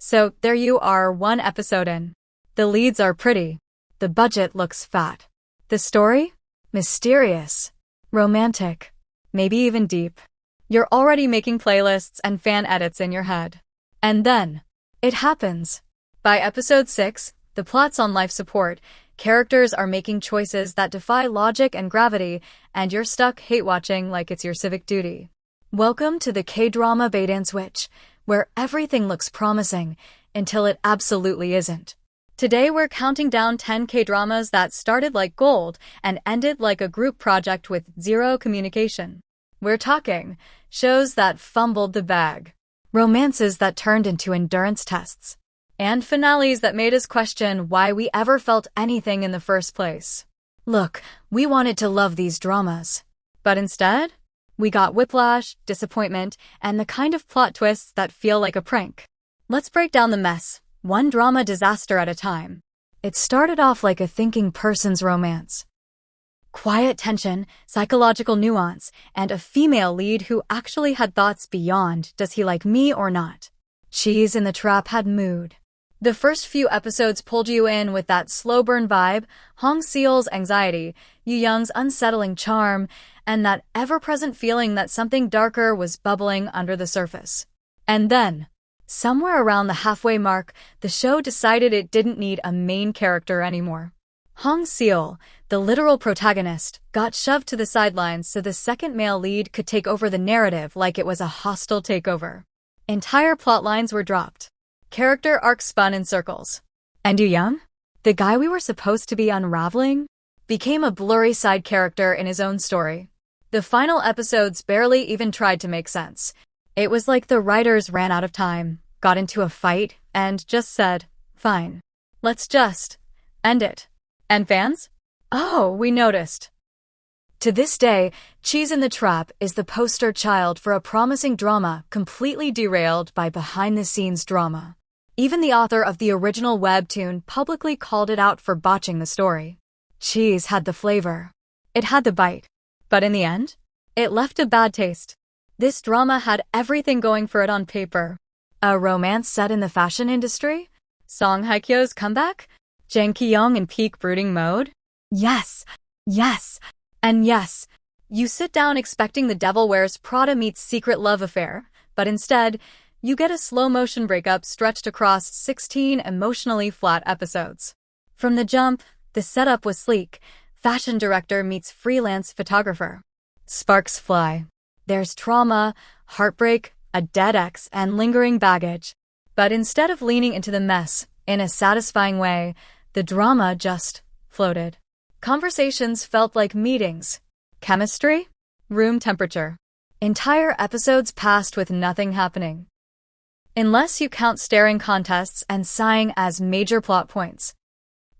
So there you are, one episode in. The leads are pretty. The budget looks fat. The story? Mysterious. Romantic. Maybe even deep. You're already making playlists and fan edits in your head. And then, it happens. By episode 6, the plot's on life support. Characters are making choices that defy logic and gravity, and you're stuck hate-watching like it's your civic duty. Welcome to the K-drama bait and switch, where everything looks promising until it absolutely isn't. Today we're counting down 10 K-dramas that started like gold and ended like a group project with zero communication. We're talking shows that fumbled the bag, romances that turned into endurance tests, and finales that made us question why we ever felt anything in the first place. Look, we wanted to love these dramas, but instead, we got whiplash, disappointment, and the kind of plot twists that feel like a prank. Let's break down the mess, one drama disaster at a time. It started off like a thinking person's romance. Quiet tension, psychological nuance, and a female lead who actually had thoughts beyond does he like me or not. Cheese in the Trap had mood. The first few episodes pulled you in with that slow burn vibe, Hong Seol's anxiety, Yoo Young's unsettling charm, and that ever-present feeling that something darker was bubbling under the surface. And then, somewhere around the halfway mark, the show decided it didn't need a main character anymore. Hong Seol, the literal protagonist, got shoved to the sidelines so the second male lead could take over the narrative like it was a hostile takeover. Entire plot lines were dropped. Character arcs spun in circles. And Yoo Young, the guy we were supposed to be unraveling, became a blurry side character in his own story. The final episodes barely even tried to make sense. It was like the writers ran out of time, got into a fight, and just said, fine, let's just end it. And fans? Oh, we noticed. To this day, Cheese in the Trap is the poster child for a promising drama completely derailed by behind-the-scenes drama. Even the author of the original webtoon publicly called it out for botching the story. Cheese had the flavor. It had the bite. But in the end, it left a bad taste. This drama had everything going for it on paper. A romance set in the fashion industry? Song Hye-kyo's comeback? Jang Ki-young in peak brooding mode? Yes, and yes. You sit down expecting The Devil Wears Prada meets Secret Love Affair, but instead, you get a slow-motion breakup stretched across 16 emotionally flat episodes. From the jump, the setup was sleek. Fashion director meets freelance photographer. Sparks fly. There's trauma, heartbreak, a dead ex, and lingering baggage. But instead of leaning into the mess in a satisfying way, the drama just floated. Conversations felt like meetings. Chemistry? Room temperature. Entire episodes passed with nothing happening. Unless you count staring contests and sighing as major plot points.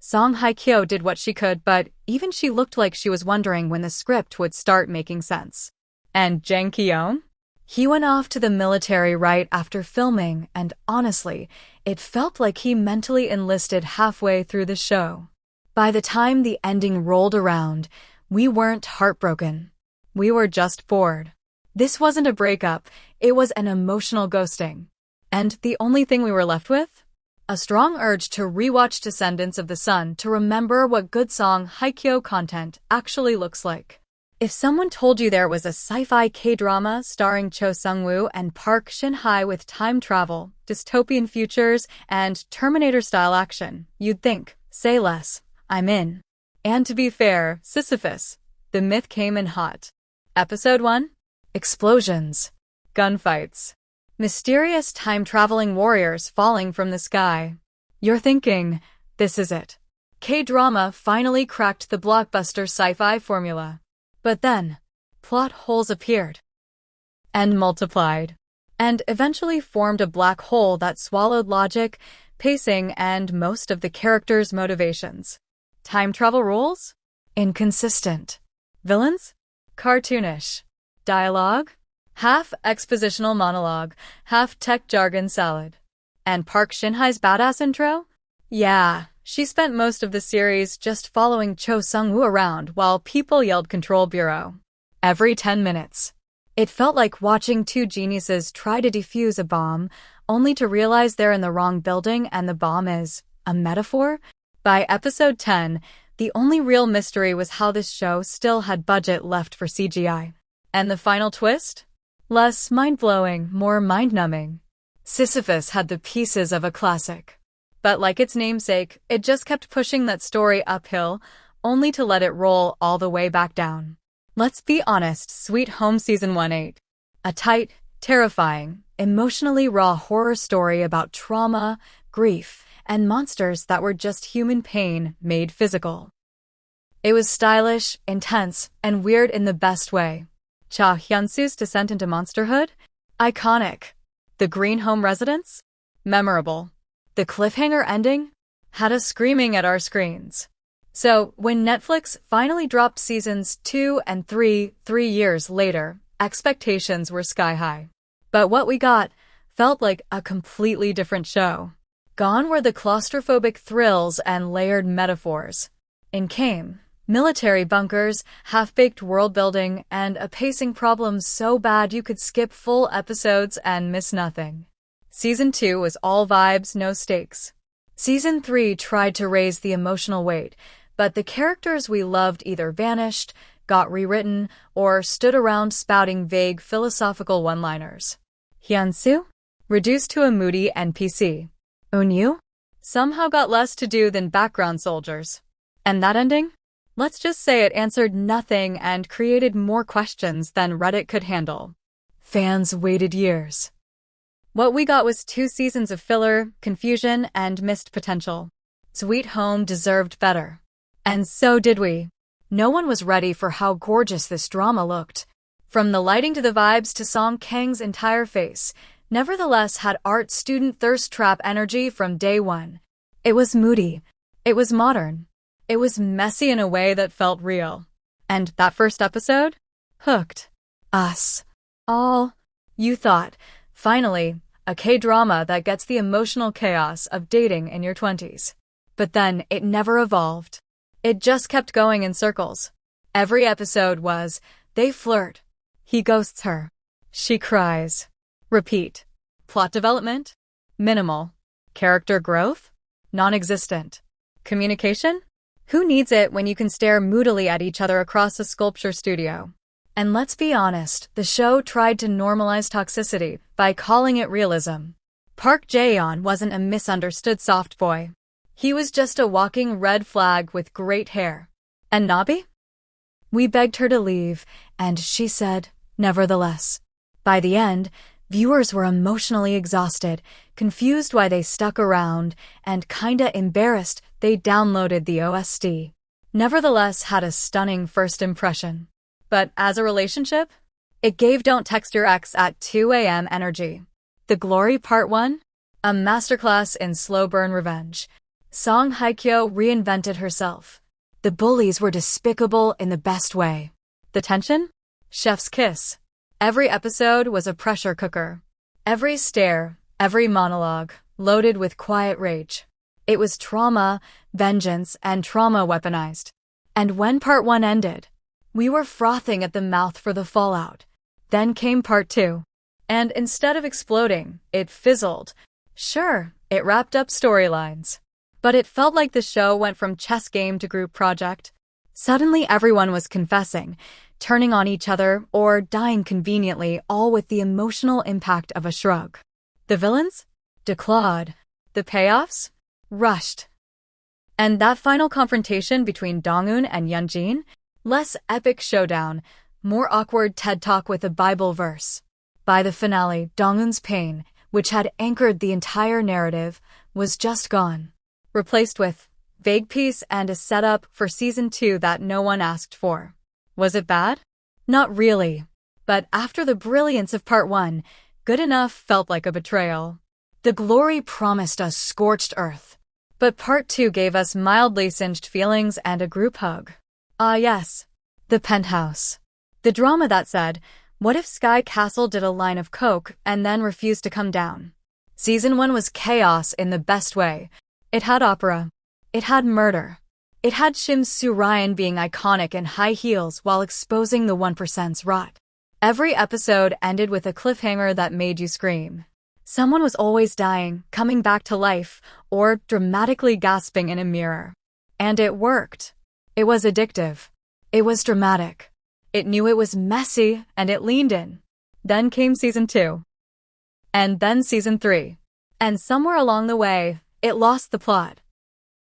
Song Hye-kyo did what she could, but even she looked like she was wondering when the script would start making sense. And Jang Ki-young? He went off to the military right after filming, and honestly, it felt like he mentally enlisted halfway through the show. By the time the ending rolled around, we weren't heartbroken. We were just bored. This wasn't a breakup, it was an emotional ghosting. And the only thing we were left with? A strong urge to rewatch Descendants of the Sun to remember what good Song Hye-kyo content actually looks like. If someone told you there was a sci-fi K-drama starring Cho Sung-woo and Park Shin-hye with time travel, dystopian futures, and Terminator-style action, you'd think, say less, I'm in. And to be fair, Sisyphus, the myth came in hot. Episode 1? Explosions. Gunfights. Mysterious time-traveling warriors falling from the sky. You're thinking, this is it. K-drama finally cracked the blockbuster sci-fi formula. But then, plot holes appeared. And multiplied. And eventually formed a black hole that swallowed logic, pacing, and most of the characters' motivations. Time travel rules? Inconsistent. Villains? Cartoonish. Dialogue? Half expositional monologue, half tech jargon salad. And Park Shin-hye's badass intro? Yeah, she spent most of the series just following Cho Sung-woo around while people yelled Control Bureau. Every 10 minutes. It felt like watching two geniuses try to defuse a bomb, only to realize they're in the wrong building and the bomb is a metaphor. By episode 10, the only real mystery was how this show still had budget left for CGI. And the final twist? Less mind-blowing, more mind-numbing. Sisyphus had the pieces of a classic. But like its namesake, it just kept pushing that story uphill, only to let it roll all the way back down. Let's be honest, Sweet Home Season 1-8. A tight, terrifying, emotionally raw horror story about trauma, grief, and monsters that were just human pain made physical. It was stylish, intense, and weird in the best way. Cha Hyun-soo's descent into monsterhood? Iconic. The green home residence? Memorable. The cliffhanger ending? Had us screaming at our screens. So, when Netflix finally dropped seasons 2 and 3 years later, expectations were sky high. But what we got felt like a completely different show. Gone were the claustrophobic thrills and layered metaphors. In came military bunkers, half-baked world-building, and a pacing problem so bad you could skip full episodes and miss nothing. Season 2 was all vibes, no stakes. Season 3 tried to raise the emotional weight, but the characters we loved either vanished, got rewritten, or stood around spouting vague philosophical one-liners. Hyun-soo? Reduced to a moody NPC. Eun-yu? Somehow got less to do than background soldiers. And that ending? Let's just say it answered nothing and created more questions than Reddit could handle. Fans waited years. What we got was 2 seasons of filler, confusion, and missed potential. Sweet Home deserved better. And so did we. No one was ready for how gorgeous this drama looked. From the lighting to the vibes to Song Kang's entire face, nevertheless had art student thirst trap energy from day one. It was moody. It was modern. It was messy in a way that felt real. And that first episode? Hooked. Us. All. You thought, finally, a K-drama that gets the emotional chaos of dating in your 20s. But then it never evolved. It just kept going in circles. Every episode was, they flirt. He ghosts her. She cries. Repeat. Plot development? Minimal. Character growth? Non-existent. Communication? Who needs it when you can stare moodily at each other across a sculpture studio? And let's be honest, the show tried to normalize toxicity by calling it realism. Park Jae-yeon wasn't a misunderstood soft boy. He was just a walking red flag with great hair. And Nabi? We begged her to leave, and she said, nevertheless. By the end, viewers were emotionally exhausted, confused why they stuck around, and kinda embarrassed they downloaded the OST. Nevertheless had a stunning first impression. But as a relationship, it gave Don't Text Your Ex at 2 a.m. energy. The Glory Part 1? A masterclass in slow burn revenge. Song Hye-kyo reinvented herself. The bullies were despicable in the best way. The tension? Chef's kiss. Every episode was a pressure cooker. Every stare, every monologue, loaded with quiet rage. It was trauma, vengeance, and trauma weaponized. And when Part 1 ended, we were frothing at the mouth for the fallout. Then came Part 2. And instead of exploding, it fizzled. Sure, it wrapped up storylines. But it felt like the show went from chess game to group project. Suddenly everyone was confessing, turning on each other, or dying conveniently, all with the emotional impact of a shrug. The villains? Declawed. The payoffs? Rushed. And that final confrontation between Dong-eun and Yeonjin? Less epic showdown, more awkward TED Talk with a Bible verse. By the finale, Dong-eun's pain, which had anchored the entire narrative, was just gone. Replaced with vague peace and a setup for Season 2 that no one asked for. Was it bad? Not really. But after the brilliance of Part 1, good enough felt like a betrayal. The Glory promised us scorched earth. But Part 2 gave us mildly singed feelings and a group hug. Ah yes, the penthouse. The drama that said, what if Sky Castle did a line of coke and then refused to come down? Season 1 was chaos in the best way. It had opera. It had murder. It had Shim Soo Ryan being iconic in high heels while exposing the 1%'s rot. Every episode ended with a cliffhanger that made you scream. Someone was always dying, coming back to life, or dramatically gasping in a mirror. And it worked. It was addictive. It was dramatic. It knew it was messy, and it leaned in. Then came season 2. And then season 3. And somewhere along the way, it lost the plot.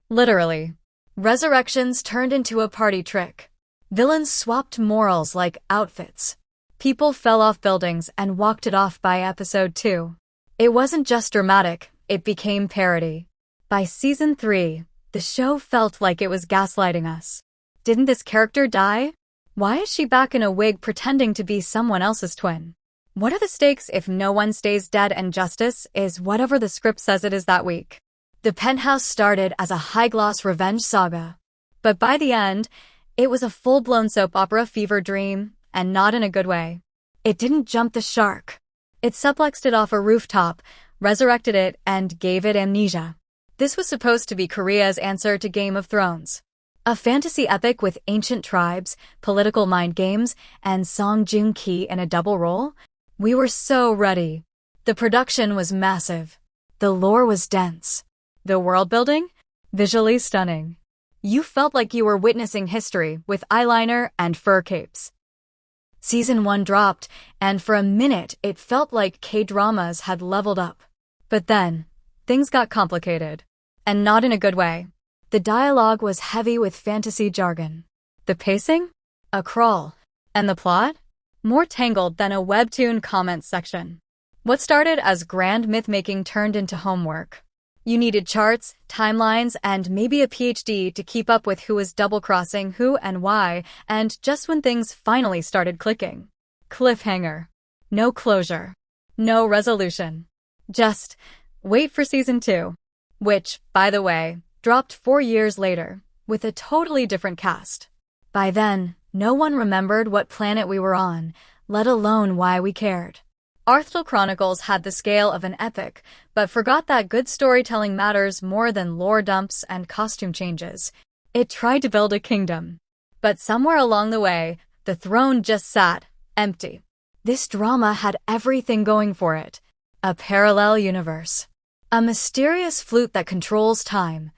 Literally. Resurrections turned into a party trick. Villains swapped morals like outfits. People fell off buildings and walked it off by episode 2. It wasn't just dramatic, it became parody. By season 3, the show felt like it was gaslighting us. Didn't this character die? Why is she back in a wig pretending to be someone else's twin? What are the stakes if no one stays dead and justice is whatever the script says it is that week? The Penthouse started as a high-gloss revenge saga. But by the end, it was a full-blown soap opera fever dream, and not in a good way. It didn't jump the shark. It suplexed it off a rooftop, resurrected it, and gave it amnesia. This was supposed to be Korea's answer to Game of Thrones. A fantasy epic with ancient tribes, political mind games, and Song Joong-ki in a double role? We were so ready. The production was massive. The lore was dense. The world building? Visually stunning. You felt like you were witnessing history with eyeliner and fur capes. Season 1 dropped, and for a minute it felt like K-dramas had leveled up. But then, things got complicated. And not in a good way. The dialogue was heavy with fantasy jargon. The pacing? A crawl. And the plot? More tangled than a webtoon comment section. What started as grand myth-making turned into homework. You needed charts, timelines, and maybe a PhD to keep up with who was double-crossing who and why, and just when things finally started clicking. Cliffhanger. No closure. No resolution. Just wait for season 2. Which, by the way, dropped 4 years later, with a totally different cast. By then, no one remembered what planet we were on, let alone why we cared. Arthur Chronicles had the scale of an epic, but forgot that good storytelling matters more than lore dumps and costume changes. It tried to build a kingdom. But somewhere along the way, the throne just sat, empty. This drama had everything going for it. A parallel universe. A mysterious flute that controls time.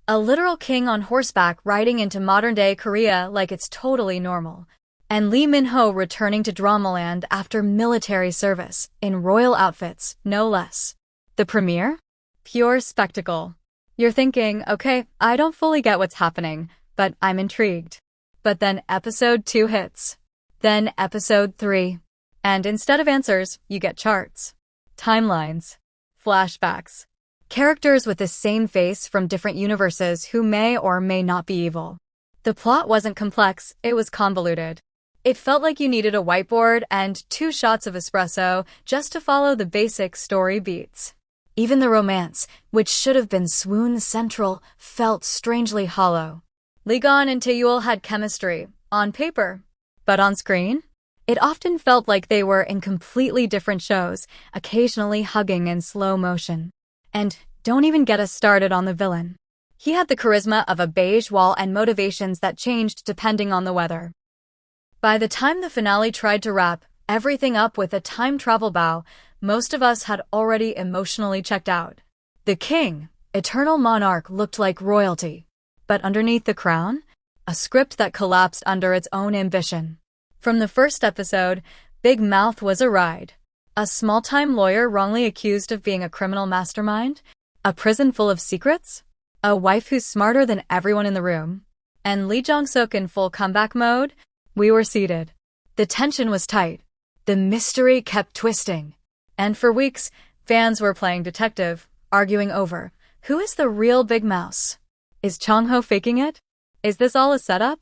A literal king on horseback riding into modern-day Korea like it's totally normal. And Lee Min-ho returning to Dramaland after military service, in royal outfits, no less. The premiere? Pure spectacle. You're thinking, okay, I don't fully get what's happening, but I'm intrigued. But then episode 2 hits. Then episode 3. And instead of answers, you get charts. Timelines. Flashbacks. Characters with the same face from different universes who may or may not be evil. The plot wasn't complex, it was convoluted. It felt like you needed a whiteboard and 2 shots of espresso just to follow the basic story beats. Even the romance, which should have been swoon central, felt strangely hollow. Lee-gon and Tae-yul had chemistry, on paper. But on screen? It often felt like they were in completely different shows, occasionally hugging in slow motion. And don't even get us started on the villain. He had the charisma of a beige wall and motivations that changed depending on the weather. By the time the finale tried to wrap everything up with a time travel bow, most of us had already emotionally checked out. The king, eternal monarch, looked like royalty. But underneath the crown, a script that collapsed under its own ambition. From the first episode, Big Mouth was a ride. A small-time lawyer wrongly accused of being a criminal mastermind? A prison full of secrets? A wife who's smarter than everyone in the room? And Lee Jong-suk in full comeback mode? We were seated. The tension was tight. The mystery kept twisting. And for weeks, fans were playing detective, arguing over, who is the real Big Mouse? Is Chong-ho faking it? Is this all a setup?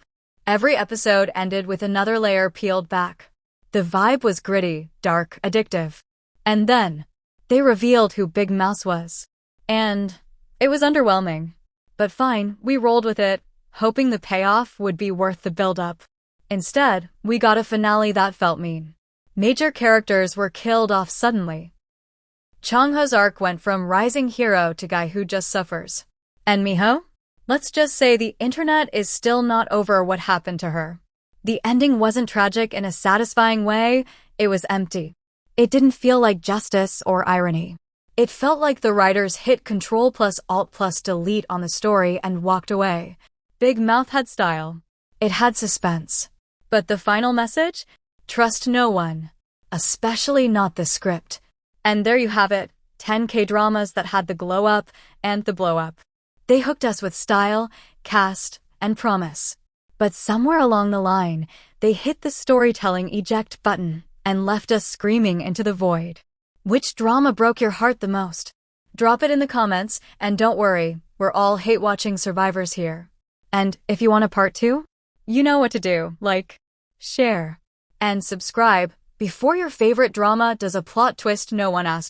Every episode ended with another layer peeled back. The vibe was gritty, dark, addictive. And then, they revealed who Big Mouse was. And it was underwhelming. But fine, we rolled with it, hoping the payoff would be worth the build-up. Instead, we got a finale that felt mean. Major characters were killed off suddenly. Chong-ho's arc went from rising hero to guy who just suffers. And Miho? Let's just say the internet is still not over what happened to her. The ending wasn't tragic in a satisfying way, it was empty. It didn't feel like justice or irony. It felt like the writers hit Control plus Alt plus Delete on the story and walked away. Big mouth had style. It had suspense. But the final message? Trust no one. Especially not the script. And there you have it, 10 K-dramas that had the glow up and the blow up. They hooked us with style, cast, and promise. But somewhere along the line, they hit the storytelling eject button and left us screaming into the void. Which drama broke your heart the most? Drop it in the comments, and don't worry, we're all hate-watching survivors here. And if you want a part 2, you know what to do, like, share, and subscribe before your favorite drama does a plot twist no one asked for.